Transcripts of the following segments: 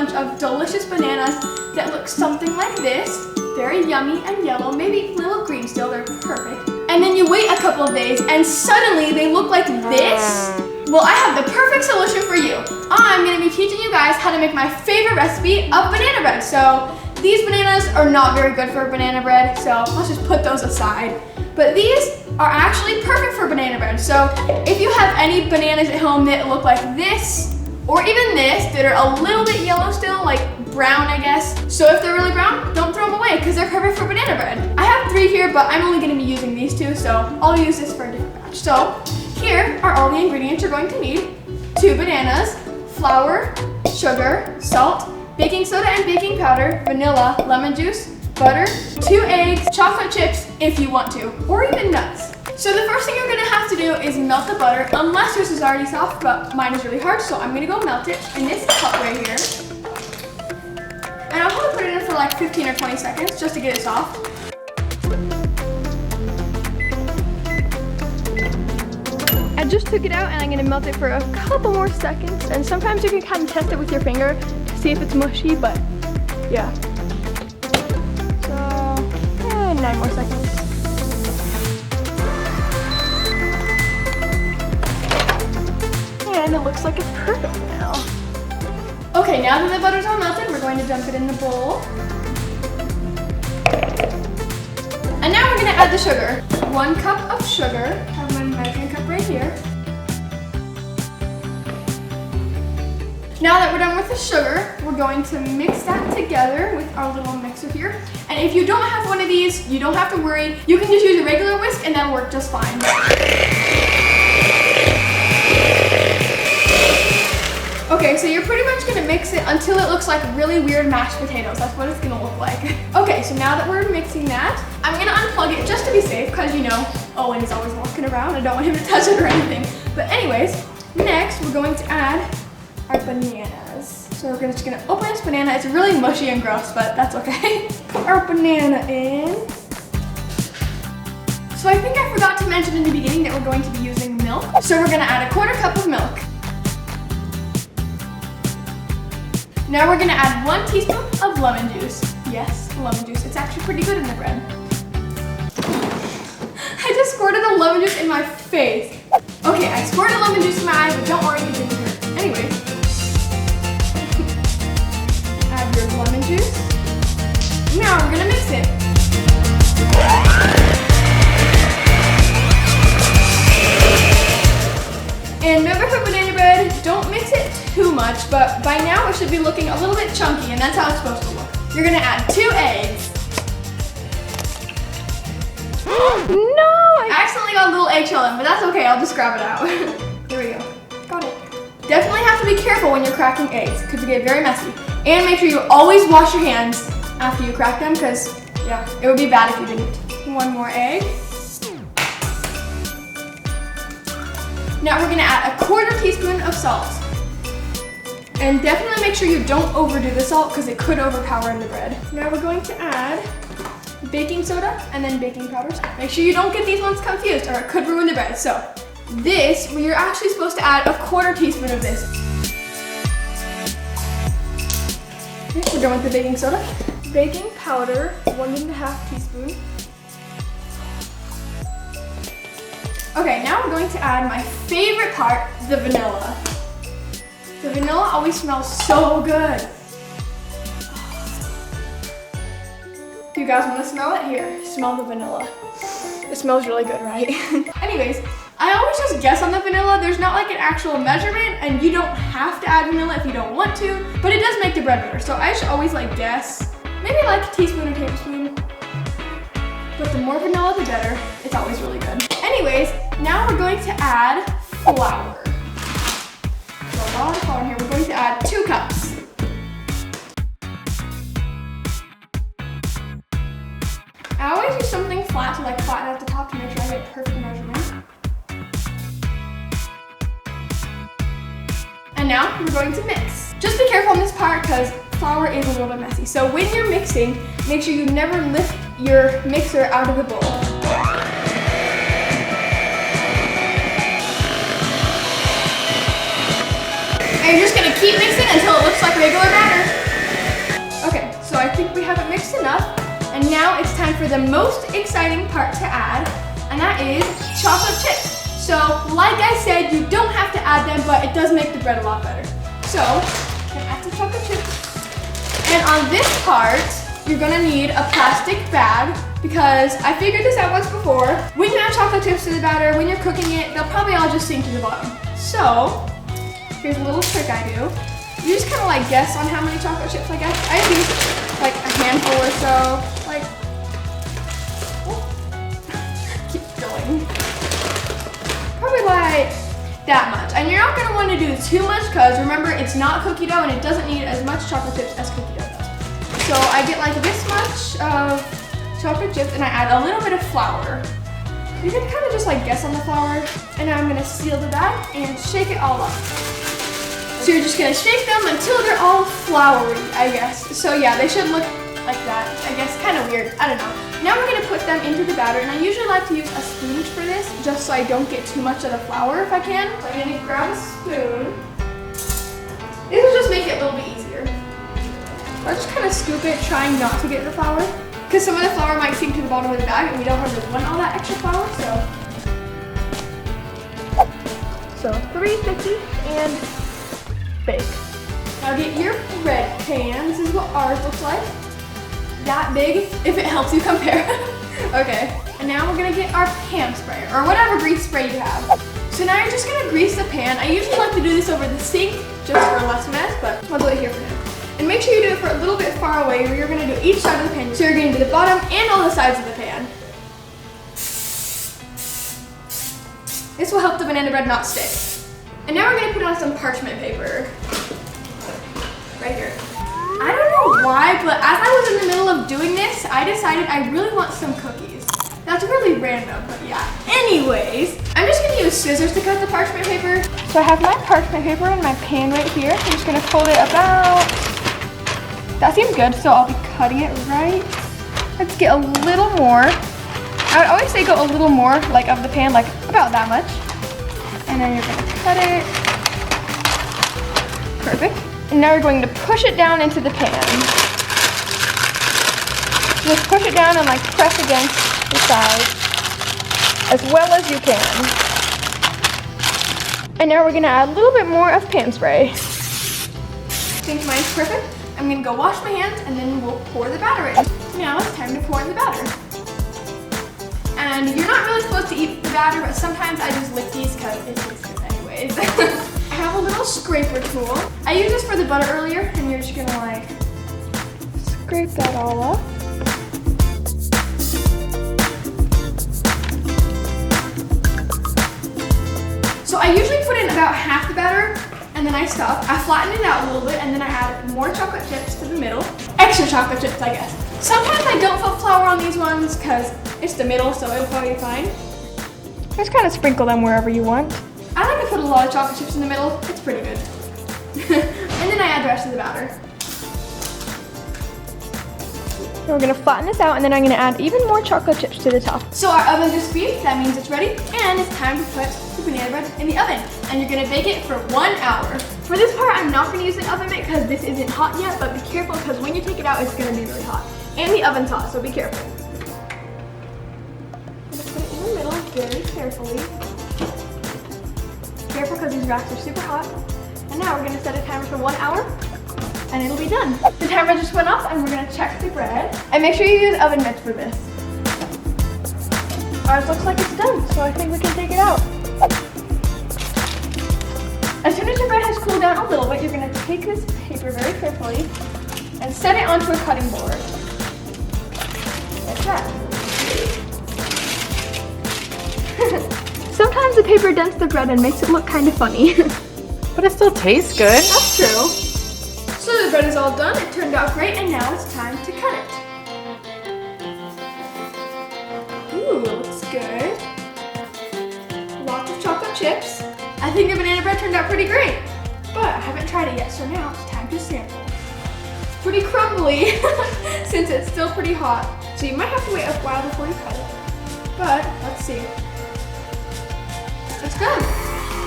bunch of delicious bananas that look something like this. Very yummy and yellow, maybe a little green still, they're perfect. And then you wait a couple of days and suddenly they look like this. Well, I have the perfect solution for you. I'm gonna be teaching you guys how to make my favorite recipe of banana bread. So these bananas are not very good for banana bread, so let's just put those aside. But these are actually perfect for banana bread. So if you have any bananas at home that look like this, or even this, that are a little bit yellow still, like brown, I guess. So if they're really brown, don't throw them away because they're perfect for banana bread. I have 3 here, but I'm only gonna be using these 2, so I'll use this for a different batch. So here are all the ingredients you're going to need. 2 bananas, flour, sugar, salt, baking soda and baking powder, vanilla, lemon juice, butter, 2 eggs, chocolate chips if you want to, or even nuts. So the first thing you're gonna have to do is melt the butter, unless yours is already soft, but mine is really hard, so I'm gonna go melt it in this cup right here. And I'll probably put it in for like 15 or 20 seconds just to get it soft. I just took it out and I'm gonna melt it for a couple more seconds. And sometimes you can kind of test it with your finger to see if it's mushy, but yeah. So, 9 more seconds. And it looks like it's perfect now. Okay, now that the butter's all melted, we're going to dump it in the bowl. And now we're gonna add the sugar. 1 cup of sugar. I have my measuring cup right here. Now that we're done with the sugar, we're going to mix that together with our little mixer here. And if you don't have one of these, you don't have to worry. You can just use a regular whisk and that'll work just fine. Okay, so you're pretty much gonna mix it until it looks like really weird mashed potatoes. That's what it's gonna look like. Okay, so now that we're mixing that, I'm gonna unplug it just to be safe, because you know, Owen is always walking around. I don't want him to touch it or anything. But anyways, next we're going to add our bananas. So we're just gonna open this banana. It's really mushy and gross, but that's okay. Put our banana in. So I think I forgot to mention in the beginning that we're going to be using milk. So we're gonna add a 1/4 cup of milk. Now we're gonna add 1 teaspoon of lemon juice. Yes, lemon juice. It's actually pretty good in the bread. I just squirted the lemon juice in my face. Okay, I squirted lemon juice in my eyes, but don't worry, it didn't hurt. Anyways, add your lemon juice. Now we're gonna mix it. And remember for banana bread, don't mix it too much, but by now it should be looking a little bit chunky, and that's how it's supposed to look. You're gonna add 2 eggs. No! I accidentally got a little eggshell in, but that's okay, I'll just grab it out. Here we go. Got it. Definitely have to be careful when you're cracking eggs, because they get very messy. And make sure you always wash your hands after you crack them, because yeah, it would be bad if you didn't. 1 more egg. Now we're gonna add a 1/4 teaspoon of salt. And definitely make sure you don't overdo the salt because it could overpower the bread. Now we're going to add baking soda and then baking powder. Make sure you don't get these ones confused or it could ruin the bread. So this, you're actually supposed to add a 1/4 teaspoon of this. Okay, we're done with the baking soda. Baking powder, 1½ teaspoon. Okay, now we're going to add my favorite part, the vanilla. The vanilla always smells so good. If you guys want to smell it, here, smell the vanilla. It smells really good, right? Anyways, I always just guess on the vanilla. There's not like an actual measurement, and you don't have to add vanilla if you don't want to, but it does make the bread better. So I should always like guess, maybe like a teaspoon or tablespoon. But the more vanilla, the better. It's always really good. Anyways, now we're going to add flour. So a lot of flour here. We're going to add 2 cups. I always use something flat to like flatten out the top to make sure I get perfect measurement. And now we're going to mix. Just be careful on this part because flour is a little bit messy. So when you're mixing, make sure you never lift your mixer out of the bowl. And you're just gonna keep mixing until it looks like regular batter. Okay, so I think we have it mixed enough. And now it's time for the most exciting part to add, and that is chocolate chips. So, like I said, you don't have to add them, but it does make the bread a lot better. So, I'm gonna add some chocolate chips. And on this part, you're gonna need a plastic bag because I figured this out once before. When you add chocolate chips to the batter, when you're cooking it, they'll probably all just sink to the bottom. So, here's a little trick I do. You just kind of like guess on how many chocolate chips I guess. I use like a handful or so. Like, keep going. Probably like that much. And you're not gonna want to do too much because remember, it's not cookie dough and it doesn't need as much chocolate chips as cookie dough does. So I get like this much of chocolate chips and I add a little bit of flour. You can kind of just like guess on the flour. And now I'm gonna seal the bag and shake it all up. So you're just gonna shake them until they're all floury, I guess. So yeah, they should look like that. I guess kind of weird, I don't know. Now we're gonna put them into the batter, and I usually like to use a spoon for this, just so I don't get too much of the flour if I can. So I'm gonna grab a spoon. This will just make it a little bit easier. I'll just kind of scoop it, trying not to get the flour, because some of the flour might sink to the bottom of the bag, and we don't really want all that extra flour, so 350 and bake. Now get your bread pan. This is what ours looks like. That big, if it helps you compare. Okay, and now we're gonna get our pan sprayer, or whatever grease spray you have. So now you're just gonna grease the pan. I usually like to do this over the sink, just for less mess, but I'll do it here for now. And make sure you do it for a little bit far away, where you're gonna do each side of the pan. So you're getting to the bottom and all the sides of the pan. This will help the banana bread not stick. And now we're gonna put on some parchment paper. Right here. I don't know why, but as I was in the middle of doing this, I decided I really want some cookies. That's really random, but yeah. Anyways, I'm just gonna use scissors to cut the parchment paper. So I have my parchment paper in my pan right here. I'm just gonna fold it about, that seems good, so I'll be cutting it right. Let's get a little more. I would always say go a little more, like of the pan, like about that much. And then you're gonna cut it. Perfect. And now you're going to push it down into the pan. Just push it down and like press against the side as well as you can. And now we're gonna add a little bit more of pan spray. I think mine's perfect. I'm gonna go wash my hands and then we'll pour the batter in. Now it's time to pour the batter. And you're not really supposed to eat the batter, but sometimes I just lick these because it tastes good anyways. I have a little scraper tool. I used this for the butter earlier, and you're just gonna like scrape that all up. So I usually put in about half the batter, and then I stop. I flatten it out a little bit, and then I add more chocolate chips to the middle. Extra chocolate chips, I guess. Sometimes I don't put flour on these ones because it's the middle, so it'll probably be fine. Just kind of sprinkle them wherever you want. I like to put a lot of chocolate chips in the middle. It's pretty good. And then I add the rest of the batter. And we're gonna flatten this out, and then I'm gonna add even more chocolate chips to the top. So our oven just beeped. That means it's ready, and it's time to put the banana bread in the oven. And you're gonna bake it for 1 hour. For this part, I'm not gonna use an oven mitt because this isn't hot yet, but be careful because when you take it out, it's gonna be really hot. And the oven's hot, so be careful. I'm gonna put it in the middle very carefully. Careful because these racks are super hot. And now we're gonna set a timer for 1 hour and it'll be done. The timer just went off and we're gonna check the bread. And make sure you use oven mitts for this. Ours looks like it's done, so I think we can take it out. As soon as your bread has cooled down a little bit, you're gonna take this paper very carefully and set it onto a cutting board. Like that. Sometimes the paper dents the bread and makes it look kind of funny. But it still tastes good. That's true. So the bread is all done. It turned out great, and now it's time to cut it. Ooh, looks good. Lots of chocolate chips. I think the banana bread turned out pretty great. But I haven't tried it yet, so now it's time to sample. It's pretty crumbly since it's still pretty hot. So you might have to wait a while before you cut it. But let's see. It's good.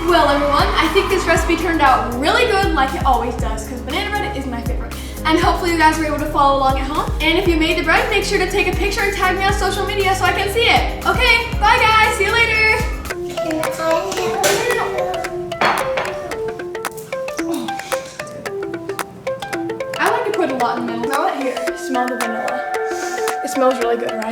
Well, everyone, I think this recipe turned out really good like it always does because banana bread is my favorite. And hopefully you guys were able to follow along at home. And if you made the bread, make sure to take a picture and tag me on social media so I can see it. Okay, bye guys, see you later. I like to put a lot in the middle. Smell it here, smell the vanilla. It smells really good, right?